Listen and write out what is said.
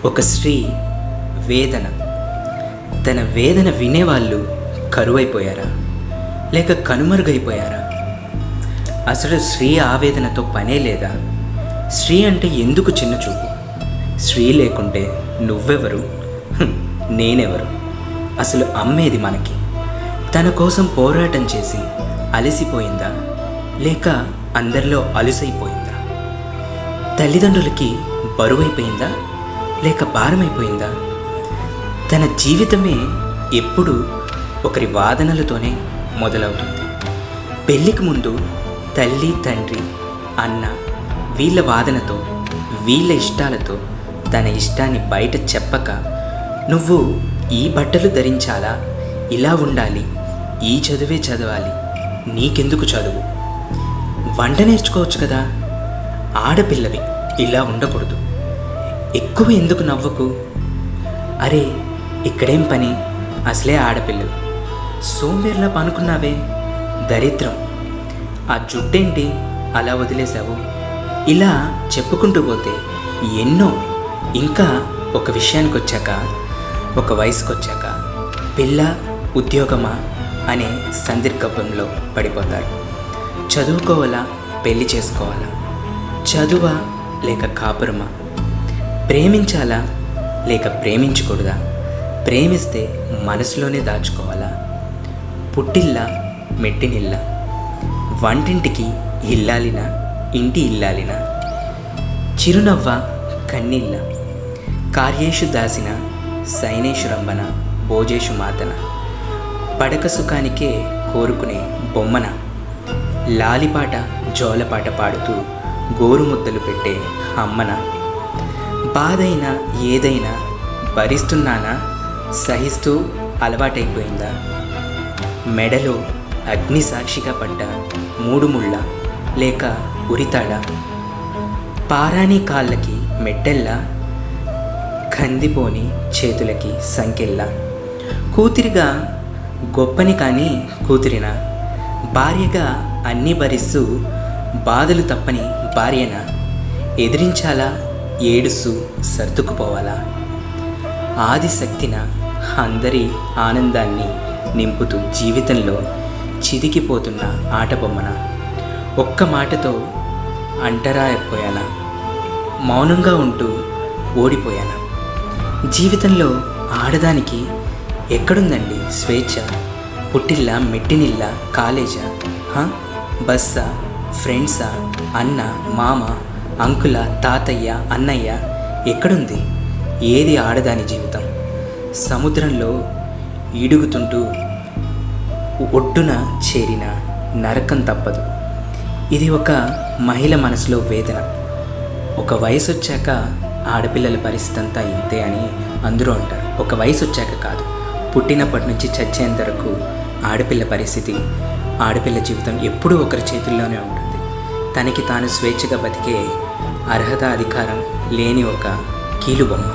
ఒక స్త్రీ వేదన. తన వేదన వినేవాళ్ళు కరువైపోయారా లేక కనుమరుగైపోయారా? అసలు స్త్రీ ఆవేదనతో పనే లేదా? స్త్రీ అంటే ఎందుకు చిన్న చూపు? స్త్రీ లేకుంటే నువ్వెవరు, నేనెవరు? అసలు అమ్మేది మనకి. తన కోసం పోరాటం చేసి అలసిపోయిందా లేక అందరిలో అలుసైపోయిందా? తల్లిదండ్రులకి బరువైపోయిందా లేక భారమైపోయిందా? తన జీవితమే ఎప్పుడు ఒకరి వాదనలతోనే మొదలవుతుంది. పెళ్ళికి ముందు తల్లి, తండ్రి, అన్న వీళ్ళ వాదనతో, వీళ్ళ ఇష్టాలతో తన ఇష్టాన్ని బయట చెప్పక, నువ్వు ఈ బట్టలు ధరించాలా, ఇలా ఉండాలి, ఈ చదువే చదవాలి, నీకెందుకు చదువు, వంట నేర్చుకోవచ్చు కదా, ఆడపిల్లవి ఇలా ఉండకూడదు, ఎక్కువ ఎందుకు నవ్వకు, అరే ఇక్కడేం పని, అసలే ఆడపిల్లవి, సోంబేర్లా పనుకున్నావే, దరిద్రం, ఆ జుట్టేంటి అలా వదిలేశావు, ఇలా చెప్పుకుంటూ పోతే ఎన్నో. ఇంకా ఒక విషయానికి వచ్చాక, ఒక వయసుకు వచ్చాక పిల్ల, ఉద్యోగమా అనే సందిగ్ధంలో పడిపోతారు. చదువుకోవాలా, పెళ్లి చేసుకోవాలా, చదువా లేక కాపురమా, ప్రేమించాలా లేక ప్రేమించకూడదా, ప్రేమిస్తే మనసులోనే దాచుకోవాలా, పుట్టిల్లా మెట్టినిల్లా, వంటింటికి ఇల్లాలినా ఇంటి ఇల్లాలినా, చిరునవ్వ కన్నీళ్ళ, కార్యేషు దాసిన సైనేషు రంభన భోజేషు మాతన, పడక సుఖానికే కోరుకునే బొమ్మన, లాలిపాట జోలపాట పాడుతూ గోరుముద్దలు పెట్టే అమ్మన, బాధైనా ఏదైనా భరిస్తున్నానా, సహిస్తూ అలవాటైపోయిందా, మెడలో అగ్ని సాక్షిగా పడ్డ మూడు ముళ్ళ లేక ఉరితాడా, పారాని కాళ్ళకి మెట్టెల్లా, కందిపోని చేతులకి సంకెళ్ళా, కూతురిగా గొప్పని కానీ కూతురినా, భార్యగా అన్నీ భరిస్తూ బాధలు తప్పని భార్యన, ఎదిరించాలా ఏడుస్తూ సర్దుకుపోవాలా, ఆదిశక్తిన అందరి ఆనందాన్ని నింపుతూ జీవితంలో చిదికిపోతున్న ఆటబొమ్మన, ఒక్క మాటతో అంటరాయిపోయానా, మౌనంగా ఉంటూ ఓడిపోయానా? జీవితంలో ఆడదానికి ఎక్కడుందండి స్వేచ్ఛ? పుట్టిల్లా మెట్టినిల్లా, కాలేజా, బస్సా, ఫ్రెండ్సా, అన్న, మామ, అంకుల, తాతయ్య, అన్నయ్య, ఎక్కడుంది? ఏది ఆడదాని జీవితం? సముద్రంలో ఈడుగుతుంటూ ఒడ్డున చేరిన నరకం తప్పదు. ఇది ఒక మహిళ మనసులో వేదన. ఒక వయసు వచ్చాక ఆడపిల్లల పరిస్థితి అంతా ఇంతే అని అందరూ అంటారు. ఒక వయసు వచ్చాక కాదు, పుట్టినప్పటి నుంచి చచ్చేంత వరకు ఆడపిల్ల పరిస్థితి, ఆడపిల్ల జీవితం ఎప్పుడూ ఒకరి చేతుల్లోనే ఉంటుంది. తనకి తాను స్వేచ్ఛగా బతికే అర్హత, అధికారం లేని ఒక కీలుబొమ్మ.